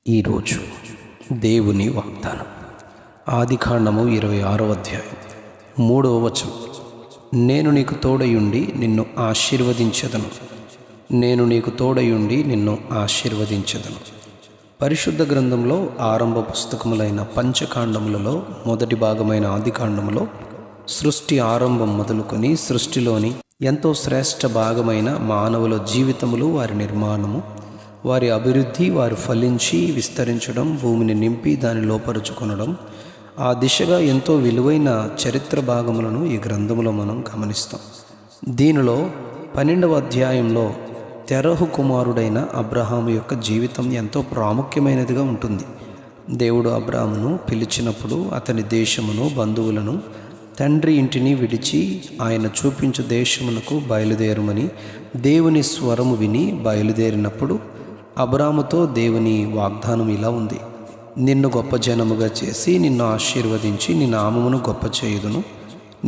ఈరోజు దేవుని వాగ్దానం ఆదికాండము 26వ అధ్యాయం 3వ వచనం. నేను నీకు తోడయుండి నిన్ను ఆశీర్వదించెదను. నేను నీకు తోడయుండి నిన్ను ఆశీర్వదించెదను. పరిశుద్ధ గ్రంథంలో ఆరంభ పుస్తకములైన పంచకాండములలో మొదటి భాగమైన ఆదికాండములో సృష్టి ఆరంభం మొదలుకొని సృష్టిలోని ఎంతో శ్రేష్ఠ భాగమైన మానవుల జీవితములు, వారి నిర్మాణము, వారి అభివృద్ధి, వారు ఫలించి విస్తరించడం, భూమిని నింపి దాన్ని లోపరుచుకొనడం, ఆ దిశగా ఎంతో విలువైన చరిత్ర భాగములను ఈ గ్రంథంలో మనం గమనిస్తాం. దీనిలో 12వ అధ్యాయంలో తెరహు కుమారుడైన అబ్రహాము యొక్క జీవితం ఎంతో ప్రాముఖ్యమైనదిగా ఉంటుంది. దేవుడు అబ్రహామును పిలిచినప్పుడు అతని దేశమును, బంధువులను, తండ్రి ఇంటిని విడిచి ఆయన చూపించు దేశమునకు బయలుదేరమని దేవుని స్వరము విని బయలుదేరినప్పుడు అబ్రాముతో దేవుని వాగ్దానం ఇలా ఉంది: నిన్ను గొప్ప జనముగా చేసి నిన్ను ఆశీర్వదించి నీ నామమును గొప్ప చేయుదును,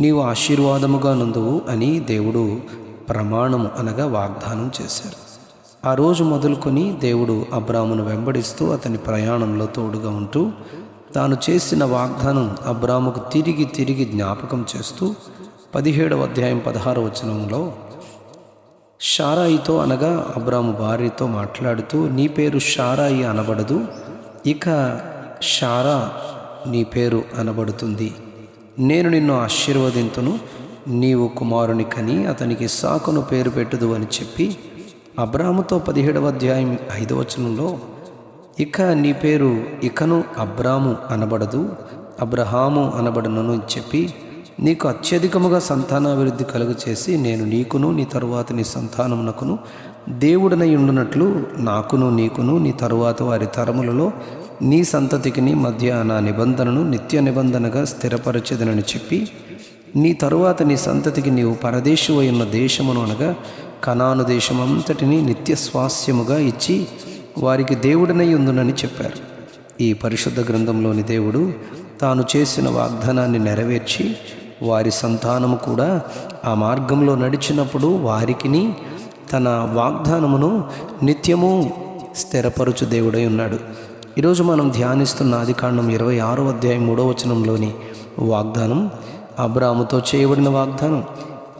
నీవు ఆశీర్వాదముగా నందువు అని దేవుడు ప్రమాణము అనగా వాగ్దానం చేశారు. ఆ రోజు మొదలుకొని దేవుడు అబ్రామును వెంబడిస్తూ అతని ప్రయాణంలో తోడుగా ఉంటూ తాను చేసిన వాగ్దానం అబ్రాముకు తిరిగి జ్ఞాపకం చేస్తూ 17వ అధ్యాయం 16వ వచనంలో షారాయితో అనగా అబ్రాము భార్యతో మాట్లాడుతూ, నీ పేరు షారాయి అనబడదు, ఇక షారా నీ పేరు అనబడుతుంది. నేను నిన్ను ఆశీర్వదింతును, నీవు కుమారుని కని అతనికి ఇస్సాకును పేరు పెట్టుదు అని చెప్పి అబ్రాముతో 17వ అధ్యాయం 5వ వచనంలో ఇక నీ పేరు ఇకను అబ్రాము అనబడదు, అబ్రహాము అనబడునను చెప్పి నీకు అత్యధికముగా సంతానాభివృద్ధి కలుగు చేసి నేను నీకును నీ తరువాత నీ సంతానమునకును దేవుడనై ఉండునట్లు నాకును నీకును నీ తరువాత వారి తరములలో నీ సంతతికి మధ్య నా నిబంధనను నిత్య నిబంధనగా స్థిరపరచెదనని చెప్పి నీ తరువాత నీ సంతతికి నీవు పరదేశువై ఉన్న దేశమును అనగా కనాను దేశమంతటిని నిత్య స్వాస్యముగా ఇచ్చి వారికి దేవుడనై ఉందునని చెప్పారు. ఈ పరిశుద్ధ గ్రంథంలోని దేవుడు తాను చేసిన వాగ్దానాన్ని నెరవేర్చి వారి సంతానము కూడా ఆ మార్గంలో నడిచినప్పుడు వారికిని తన వాగ్దానమును నిత్యము స్థిరపరచు దేవుడై ఉన్నాడు. ఈరోజు మనం ధ్యానిస్తున్న ఆదికాండం 26వ అధ్యాయం 3వ వచనంలోని వాగ్దానం అబ్రాముతో చేయబడిన వాగ్దానం.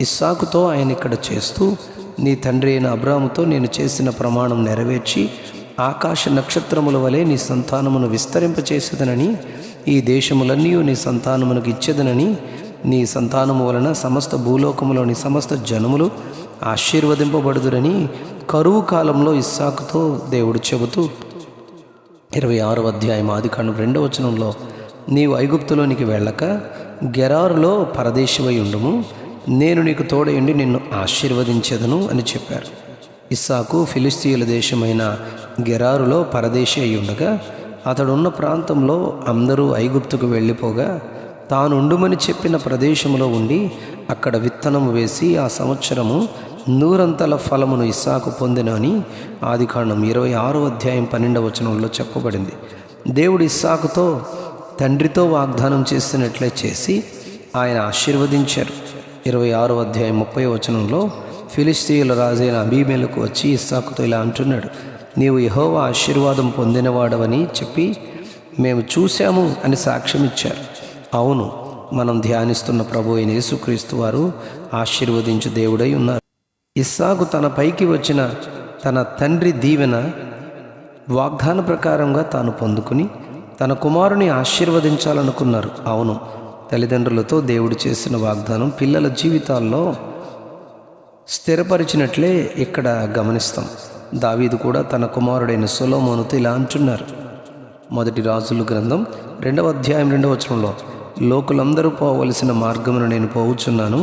ఇస్సాకుతో ఆయన ఇక్కడ చేస్తూ, నీ తండ్రి అయిన అబ్రాముతో నేను చేసిన ప్రమాణం నెరవేర్చి ఆకాశ నక్షత్రముల వలె నీ సంతానమును విస్తరింపచేసేదనని, ఈ దేశములన్నీ నీ సంతానమునకు ఇచ్చేదనని, నీ సంతానము వలన సమస్త భూలోకములోని సమస్త జనములు ఆశీర్వదింపబడుదురని కరువు కాలంలో ఇస్సాకుతో దేవుడు చెబుతూ 26వ అధ్యాయం ఆదికాండం 2వ వచనంలో నీవు ఐగుప్తులోనికి వెళ్ళక గెరారులో పరదేశివై ఉండుము, నేను నీకు తోడయుండి నిన్ను ఆశీర్వదించెదను అని చెప్పారు. ఇస్సాకు ఫిలిస్తీయుల దేశమైన గెరారులో పరదేశి అయి ఉండగా అతడున్న ప్రాంతంలో అందరూ ఐగుప్తుకు వెళ్ళిపోగా తాను ఉండుమని చెప్పిన ప్రదేశంలో ఉండి అక్కడ విత్తనము వేసి ఆ సంవత్సరము 100 ఫలమును ఇస్సాకు పొందినని ఆదికాండం 26వ అధ్యాయం 12వ వచనంలో చెప్పబడింది. దేవుడు ఇస్సాకుతో తండ్రితో వాగ్దానం చేసినట్లే చేసి ఆయన ఆశీర్వదించారు. 26వ అధ్యాయం 30వ వచనంలో ఫిలిస్తీయుల రాజైన అబీమెలకు వచ్చి ఇస్సాకుతో ఇలా అంటున్నాడు: నీవు యెహోవా ఆశీర్వాదం పొందినవాడవని చెప్పి మేము చూశాము అని సాక్ష్యం ఇచ్చారు. అవును, మనం ధ్యానిస్తున్న ప్రభు అయిన యేసుక్రీస్తు వారు ఆశీర్వదించు దేవుడై ఉన్నారు. ఇస్సాకు తన పైకి వచ్చిన తన తండ్రి దీవెన వాగ్దాన ప్రకారంగా తాను పొందుకుని తన కుమారుని ఆశీర్వదించాలనుకున్నారు. అవును, తల్లిదండ్రులతో దేవుడు చేసిన వాగ్దానం పిల్లల జీవితాల్లో స్థిరపరిచినట్లే ఇక్కడ గమనిస్తాం. దావీదు కూడా తన కుమారుడైన సొలొమోనుతో ఇలా అంటున్నారు. మొదటి రాజుల గ్రంథం 2వ అధ్యాయం 2వ వచనంలో లోకులందరూ పోవలసిన మార్గమును నేను పోవుచున్నాను,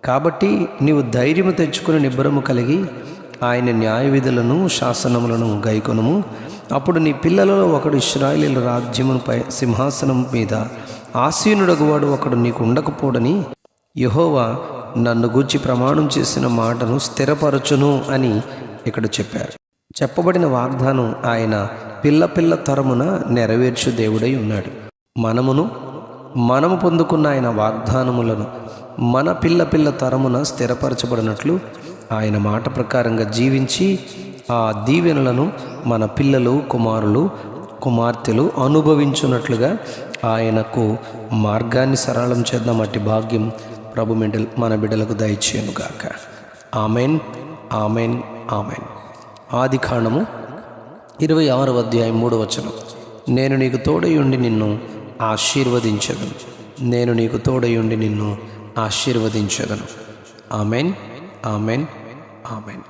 కాబట్టి నీవు ధైర్యము తెచ్చుకుని నిబ్బరము కలిగి ఆయన న్యాయ విధులను శాసనములను గైకొనుము. అప్పుడు నీ పిల్లలలో ఒకడు ఇశ్రాయేలీయుల రాజ్యముపై సింహాసనం మీద ఆసీనుడగువాడు ఒకడు నీకు ఉండకపోడని యెహోవా నన్ను గూర్చి ప్రమాణం చేసిన మాటను స్థిరపరచును అని ఇక్కడ చెప్పారు. చెప్పబడిన వాగ్దానం ఆయన పిల్ల తరమున నెరవేర్చు దేవుడై ఉన్నాడు. మనము పొందుకున్న ఆయన వాగ్దానములను మన పిల్ల తరమున స్థిరపరచబడినట్లు ఆయన మాట ప్రకారంగా జీవించి ఆ దీవెనలను మన పిల్లలు, కుమారులు, కుమార్తెలు అనుభవించున్నట్లుగా ఆయనకు మార్గాన్ని సరళం చేద్దాం. అట్టి భాగ్యం ప్రభు మన బిడ్డలకు దయచేయునుగాక. Amen, amen, amen. ఆదికాండము 26వ అధ్యాయం 3వ వచనం. నేను నీకు తోడయుండి నిన్ను ఆశీర్వదించదను. నేను నీకు తోడయుండి నిన్ను ఆశీర్వదించదను. Amen, amen, amen.